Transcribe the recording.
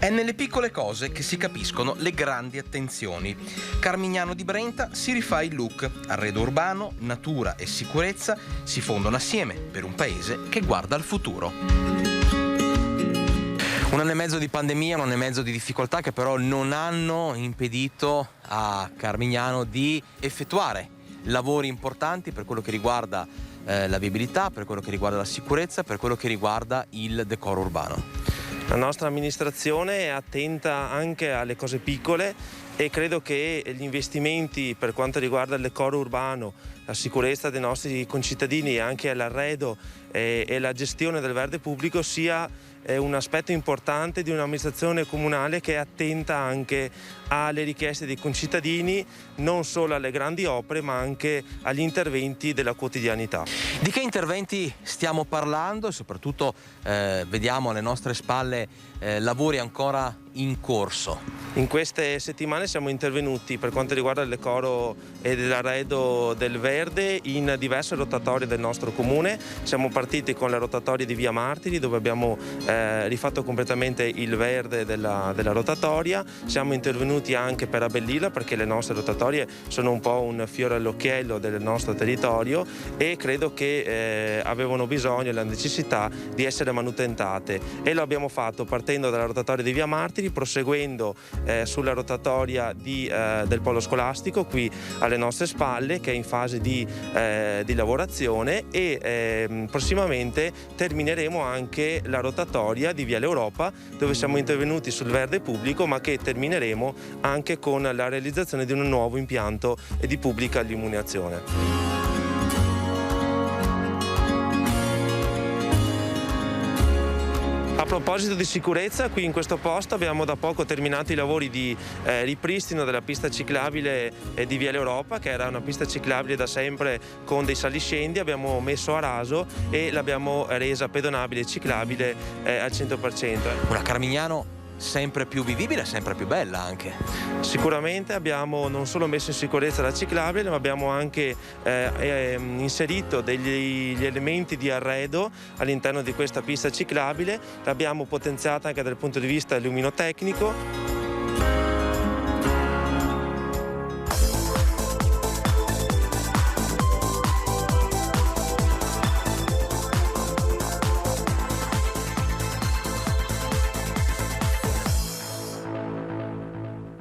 È nelle piccole cose che si capiscono le grandi attenzioni. Carmignano di Brenta si rifà il look. Arredo urbano, natura e sicurezza si fondono assieme per un paese che guarda al futuro. Un anno e mezzo di pandemia, un anno e mezzo di difficoltà che però non hanno impedito a Carmignano di effettuare lavori importanti per quello che riguarda la viabilità, per quello che riguarda la sicurezza, per quello che riguarda il decoro urbano. La nostra amministrazione è attenta anche alle cose piccole e credo che gli investimenti per quanto riguarda il decoro urbano, la sicurezza dei nostri concittadini e anche l'arredo e la gestione del verde pubblico sia un aspetto importante di un'amministrazione comunale che è attenta anche alle richieste dei concittadini, non solo alle grandi opere ma anche agli interventi della quotidianità. Di che interventi stiamo parlando e soprattutto vediamo alle nostre spalle lavori ancora in corso? In queste settimane siamo intervenuti per quanto riguarda il decoro e l'arredo del verde in diverse rotatorie del nostro comune. Siamo partiti con le rotatorie di Via Martiri dove abbiamo rifatto completamente il verde della rotatoria. Siamo intervenuti anche per abbellirla perché le nostre rotatorie sono un po' un fiore all'occhiello del nostro territorio e credo che avevano bisogno e la necessità di essere manutentate e lo abbiamo fatto partendo dalla rotatoria di Via Martiri, proseguendo sulla rotatoria del polo scolastico qui alle nostre spalle che è in fase di lavorazione e prossimamente termineremo anche la rotatoria di Viale Europa dove siamo intervenuti sul verde pubblico ma che termineremo anche con la realizzazione di un nuovo impianto di pubblica illuminazione. A proposito di sicurezza, qui in questo posto abbiamo da poco terminato i lavori di ripristino della pista ciclabile di Viale Europa, che era una pista ciclabile da sempre con dei saliscendi, abbiamo messo a raso e l'abbiamo resa pedonabile e ciclabile al 100%. Una Carmignano sempre più vivibile, sempre più bella anche. Sicuramente abbiamo non solo messo in sicurezza la ciclabile, ma abbiamo anche inserito degli elementi di arredo all'interno di questa pista ciclabile, l'abbiamo potenziata anche dal punto di vista luminotecnico.